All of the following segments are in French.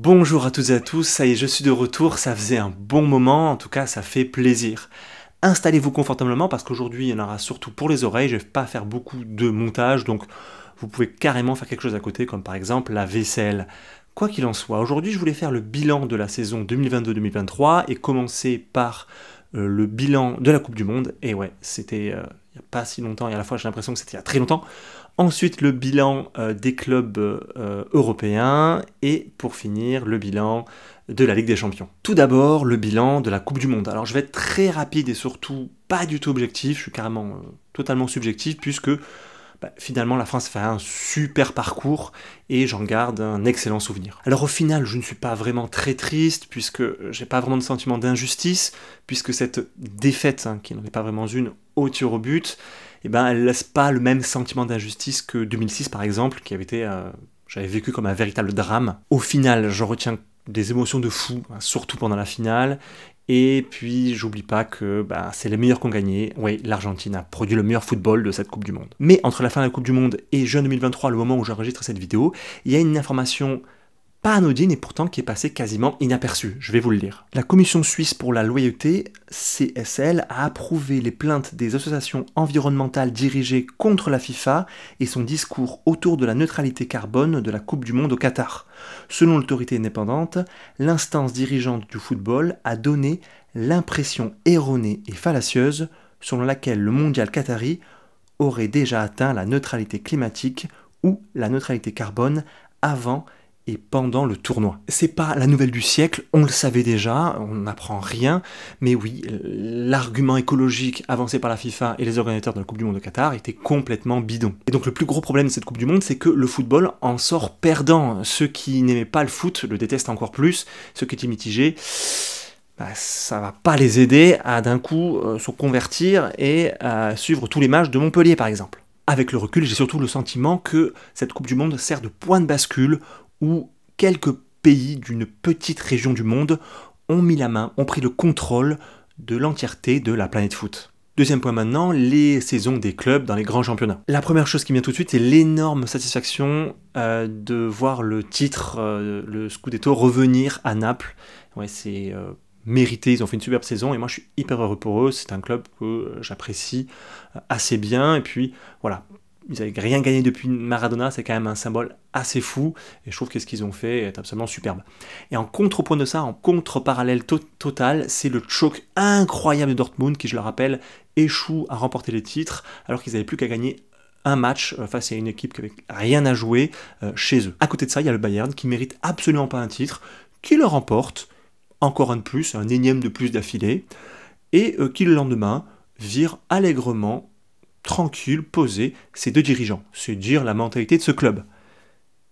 Bonjour à toutes et à tous, ça y est, je suis de retour, ça faisait un bon moment, en tout cas ça fait plaisir. Installez-vous confortablement parce qu'aujourd'hui il y en aura surtout pour les oreilles, je ne vais pas faire beaucoup de montage, donc vous pouvez carrément faire quelque chose à côté, comme par exemple la vaisselle. Quoi qu'il en soit, aujourd'hui je voulais faire le bilan de la saison 2022-2023 et commencer par le bilan de la Coupe du Monde, et ouais, c'était il n'y a pas si longtemps, et à la fois j'ai l'impression que c'était il y a très longtemps. Ensuite, le bilan des clubs européens et pour finir, le bilan de la Ligue des Champions. Tout d'abord, le bilan de la Coupe du Monde. Alors, je vais être très rapide et surtout pas du tout objectif, je suis carrément totalement subjectif puisque finalement la France fait un super parcours et j'en garde un excellent souvenir. Alors au final, je ne suis pas vraiment très triste puisque j'ai pas vraiment de sentiment d'injustice puisque cette défaite, qui n'en est pas vraiment une, au tir au but, elle laisse pas le même sentiment d'injustice que 2006 par exemple, qui avait été, j'avais vécu comme un véritable drame. Au final, j'en retiens des émotions de fou, surtout pendant la finale, et puis j'oublie pas que c'est les meilleurs qui ont gagné. Oui, l'Argentine a produit le meilleur football de cette Coupe du Monde. Mais entre la fin de la Coupe du Monde et juin 2023, le moment où j'enregistre cette vidéo, il y a une information pas anodine et pourtant qui est passée quasiment inaperçue. Je vais vous le lire. La Commission suisse pour la loyauté, CSL, a approuvé les plaintes des associations environnementales dirigées contre la FIFA et son discours autour de la neutralité carbone de la Coupe du Monde au Qatar. Selon l'autorité indépendante, l'instance dirigeante du football a donné l'impression erronée et fallacieuse selon laquelle le mondial qatari aurait déjà atteint la neutralité climatique ou la neutralité carbone avant et pendant le tournoi. C'est pas la nouvelle du siècle, on le savait déjà, on n'apprend rien, mais oui, l'argument écologique avancé par la FIFA et les organisateurs de la Coupe du Monde de Qatar était complètement bidon. Et donc le plus gros problème de cette Coupe du Monde, c'est que le football en sort perdant. Ceux qui n'aimaient pas le foot le détestent encore plus, ceux qui étaient mitigés, ça va pas les aider à d'un coup se convertir et à suivre tous les matchs de Montpellier par exemple. Avec le recul, j'ai surtout le sentiment que cette Coupe du Monde sert de point de bascule où quelques pays d'une petite région du monde ont mis la main, ont pris le contrôle de l'entièreté de la planète foot. Deuxième point maintenant, les saisons des clubs dans les grands championnats. La première chose qui me vient tout de suite, c'est l'énorme satisfaction de voir le titre, le Scudetto, revenir à Naples. Ouais, c'est mérité, ils ont fait une superbe saison et moi je suis hyper heureux pour eux, c'est un club que j'apprécie assez bien et puis voilà. Ils n'avaient rien gagné depuis Maradona, c'est quand même un symbole assez fou, et je trouve que ce qu'ils ont fait est absolument superbe. Et en contrepoint de ça, en contre-parallèle total, c'est le choc incroyable de Dortmund, qui je le rappelle, échoue à remporter les titres, alors qu'ils n'avaient plus qu'à gagner un match face à une équipe qui n'avait rien à jouer chez eux. À côté de ça, il y a le Bayern, qui mérite absolument pas un titre, qui le remporte, encore un de plus, un énième de plus d'affilée, et qui le lendemain vire allègrement, tranquille, posé, ces deux dirigeants. C'est dire la mentalité de ce club.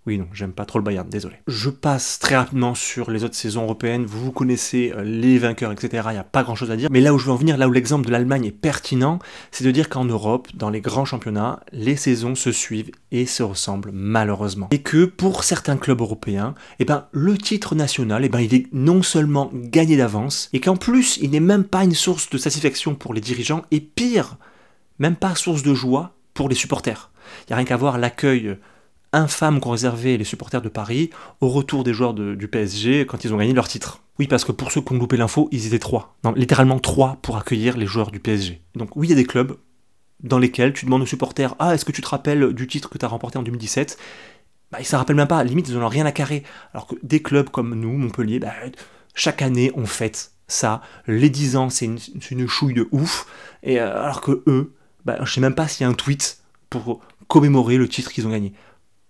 Oui, non, j'aime pas trop le Bayern, désolé. Je passe très rapidement sur les autres saisons européennes, vous connaissez les vainqueurs, etc., il n'y a pas grand chose à dire, mais là où je veux en venir, là où l'exemple de l'Allemagne est pertinent, c'est de dire qu'en Europe, dans les grands championnats, les saisons se suivent et se ressemblent malheureusement. Et que pour certains clubs européens, le titre national, il est non seulement gagné d'avance, et qu'en plus, il n'est même pas une source de satisfaction pour les dirigeants, et pire, même pas source de joie pour les supporters. Il n'y a rien qu'à voir l'accueil infâme qu'ont réservé les supporters de Paris au retour des joueurs du PSG quand ils ont gagné leur titre. Oui, parce que pour ceux qui ont loupé l'info, ils étaient 3. Non, littéralement 3 pour accueillir les joueurs du PSG. Donc oui, il y a des clubs dans lesquels tu demandes aux supporters « Ah, est-ce que tu te rappelles du titre que tu as remporté en 2017 ?» Ils ne s'en rappellent même pas, limite ils n'en ont rien à carrer. Alors que des clubs comme nous, Montpellier, chaque année on fête ça. Les 10 ans, c'est une chouille de ouf. Et alors que eux, je ne sais même pas s'il y a un tweet pour commémorer le titre qu'ils ont gagné.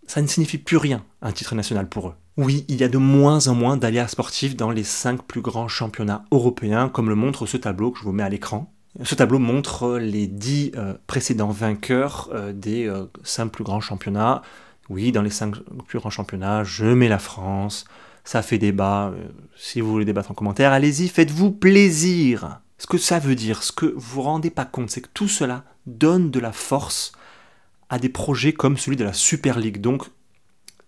Ça ne signifie plus rien, un titre national pour eux. Oui, il y a de moins en moins d'aléas sportifs dans les 5 plus grands championnats européens, comme le montre ce tableau que je vous mets à l'écran. Ce tableau montre les 10 précédents vainqueurs des 5 plus grands championnats. Oui, dans les 5 plus grands championnats, je mets la France. Ça fait débat. Si vous voulez débattre en commentaire, allez-y, faites-vous plaisir. Ce que ça veut dire, ce que vous vous rendez pas compte, c'est que tout cela donne de la force à des projets comme celui de la Super League, donc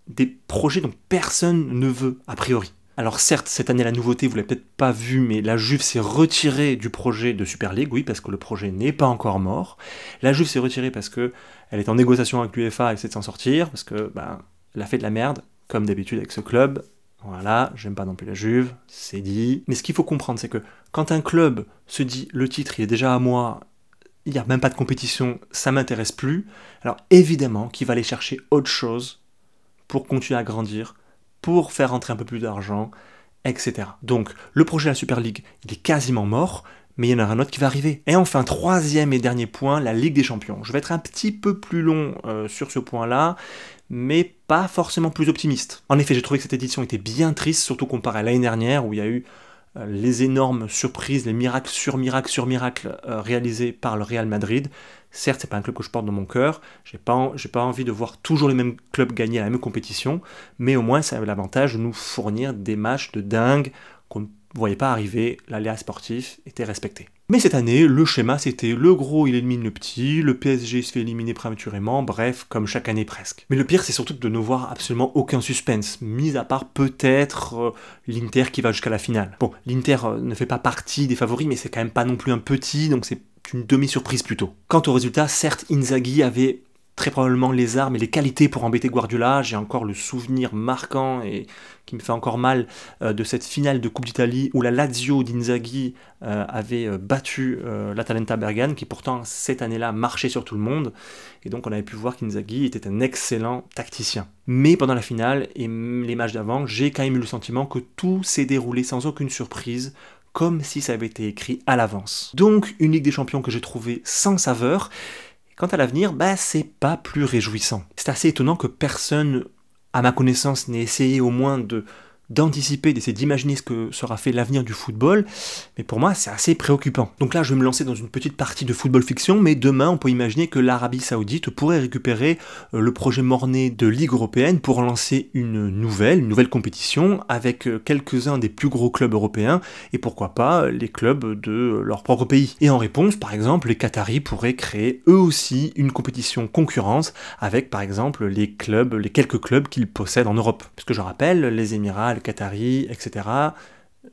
des projets dont personne ne veut, a priori. Alors certes, cette année, la nouveauté, vous l'avez peut-être pas vu, mais la Juve s'est retirée du projet de Super League, oui, parce que le projet n'est pas encore mort. La Juve s'est retirée parce qu'elle est en négociation avec l'UEFA, elle essaie de s'en sortir, parce que elle a fait de la merde, comme d'habitude avec ce club, Voilà, j'aime pas non plus la Juve, c'est dit. Mais ce qu'il faut comprendre, c'est que quand un club se dit le titre il est déjà à moi, il n'y a même pas de compétition, ça m'intéresse plus, alors évidemment qu'il va aller chercher autre chose pour continuer à grandir, pour faire rentrer un peu plus d'argent, etc. Donc le projet de la Super League, il est quasiment mort, mais il y en a un autre qui va arriver. Et enfin, troisième et dernier point, la Ligue des Champions. Je vais être un petit peu plus long sur ce point-là, mais pas forcément plus optimiste. En effet, j'ai trouvé que cette édition était bien triste, surtout comparé à l'année dernière, où il y a eu les énormes surprises, les miracles sur miracles sur miracles réalisés par le Real Madrid. Certes, c'est pas un club que je porte dans mon cœur, j'ai pas envie de voir toujours les mêmes clubs gagner à la même compétition, mais au moins ça avait l'avantage de nous fournir des matchs de dingue qu'on ne voyait pas arriver, l'aléa sportif était respecté. Mais cette année, le schéma c'était le gros il élimine le petit, le PSG se fait éliminer prématurément, bref, comme chaque année presque. Mais le pire c'est surtout de ne voir absolument aucun suspense, mis à part peut-être l'Inter qui va jusqu'à la finale. Bon, l'Inter ne fait pas partie des favoris, mais c'est quand même pas non plus un petit, donc c'est une demi-surprise plutôt. Quant au résultat, certes Inzaghi avait très probablement les armes et les qualités pour embêter Guardiola. J'ai encore le souvenir marquant et qui me fait encore mal de cette finale de Coupe d'Italie où la Lazio d'Inzaghi avait battu l'Atalanta Bergame, qui pourtant cette année-là marchait sur tout le monde. Et donc on avait pu voir qu'Inzaghi était un excellent tacticien. Mais pendant la finale et les matchs d'avant, j'ai quand même eu le sentiment que tout s'est déroulé sans aucune surprise, comme si ça avait été écrit à l'avance. Donc une Ligue des Champions que j'ai trouvée sans saveur. Quant à l'avenir, c'est pas plus réjouissant. C'est assez étonnant que personne, à ma connaissance, n'ait essayé au moins d'anticiper, d'essayer d'imaginer ce que sera fait l'avenir du football, mais pour moi c'est assez préoccupant. Donc là je vais me lancer dans une petite partie de football fiction, mais demain on peut imaginer que l'Arabie Saoudite pourrait récupérer le projet mort-né de Ligue européenne pour lancer une nouvelle compétition avec quelques-uns des plus gros clubs européens, et pourquoi pas les clubs de leur propre pays. Et en réponse, par exemple, les Qataris pourraient créer eux aussi une compétition concurrente avec par exemple les quelques clubs qu'ils possèdent en Europe. Parce que je rappelle, les Émirats, le Qatari, etc.,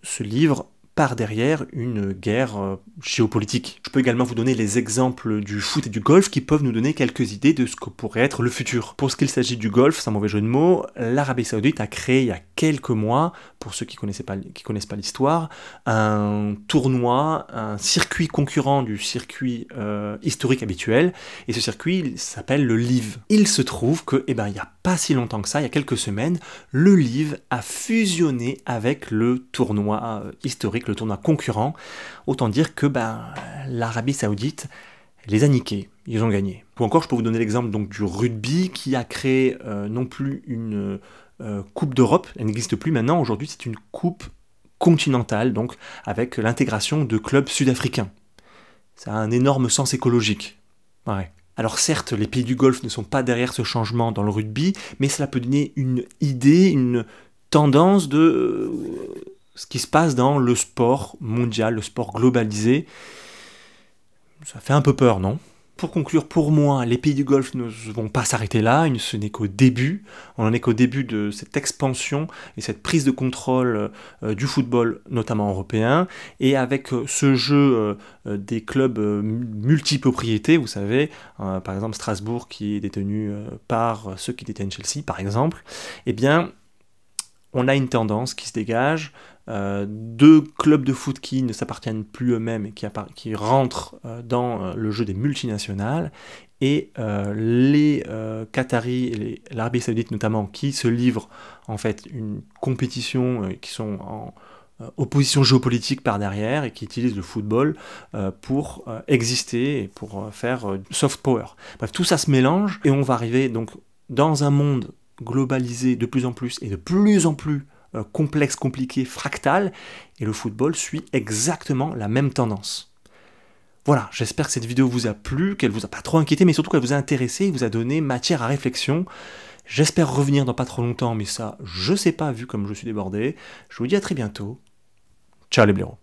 se livrent par derrière une guerre géopolitique. Je peux également vous donner les exemples du foot et du golf qui peuvent nous donner quelques idées de ce que pourrait être le futur. Pour ce qu'il s'agit du golf, sans mauvais jeu de mots, l'Arabie Saoudite a créé il y a quelques mois, pour ceux qui connaissent pas l'histoire, un tournoi, un circuit concurrent du circuit historique habituel, et ce circuit s'appelle le LIV. Il se trouve que, il n'y a pas si longtemps que ça, il y a quelques semaines, le LIV a fusionné avec le tournoi historique, le tournoi concurrent. Autant dire que l'Arabie Saoudite les a niqués, ils ont gagné. Ou encore, je peux vous donner l'exemple donc du rugby qui a créé non plus une Coupe d'Europe, elle n'existe plus maintenant, aujourd'hui c'est une coupe continentale, donc avec l'intégration de clubs sud-africains. Ça a un énorme sens écologique. Ouais. Alors certes, les pays du Golfe ne sont pas derrière ce changement dans le rugby, mais cela peut donner une idée, une tendance de ce qui se passe dans le sport mondial, le sport globalisé. Ça fait un peu peur, non ? Pour conclure, pour moi, les pays du Golfe ne vont pas s'arrêter là, ce n'est qu'au début. On en est qu'au début de cette expansion et cette prise de contrôle du football, notamment européen, et avec ce jeu des clubs multipropriétés, vous savez, par exemple Strasbourg qui est détenu par ceux qui détiennent Chelsea, par exemple, eh bien, on a une tendance qui se dégage, deux clubs de foot qui ne s'appartiennent plus eux-mêmes et qui rentrent dans le jeu des multinationales, et les Qataris et l'Arabie Saoudite notamment qui se livrent en fait une compétition, qui sont en opposition géopolitique par derrière et qui utilisent le football pour exister et pour faire soft power. Bref, tout ça se mélange et on va arriver donc dans un monde globalisé de plus en plus et de plus en plus complexe, compliqué, fractal, et le football suit exactement la même tendance. Voilà, j'espère que cette vidéo vous a plu, qu'elle vous a pas trop inquiété, mais surtout qu'elle vous a intéressé et vous a donné matière à réflexion. J'espère revenir dans pas trop longtemps, mais ça, je sais pas, vu comme je suis débordé. Je vous dis à très bientôt. Ciao les blaireaux.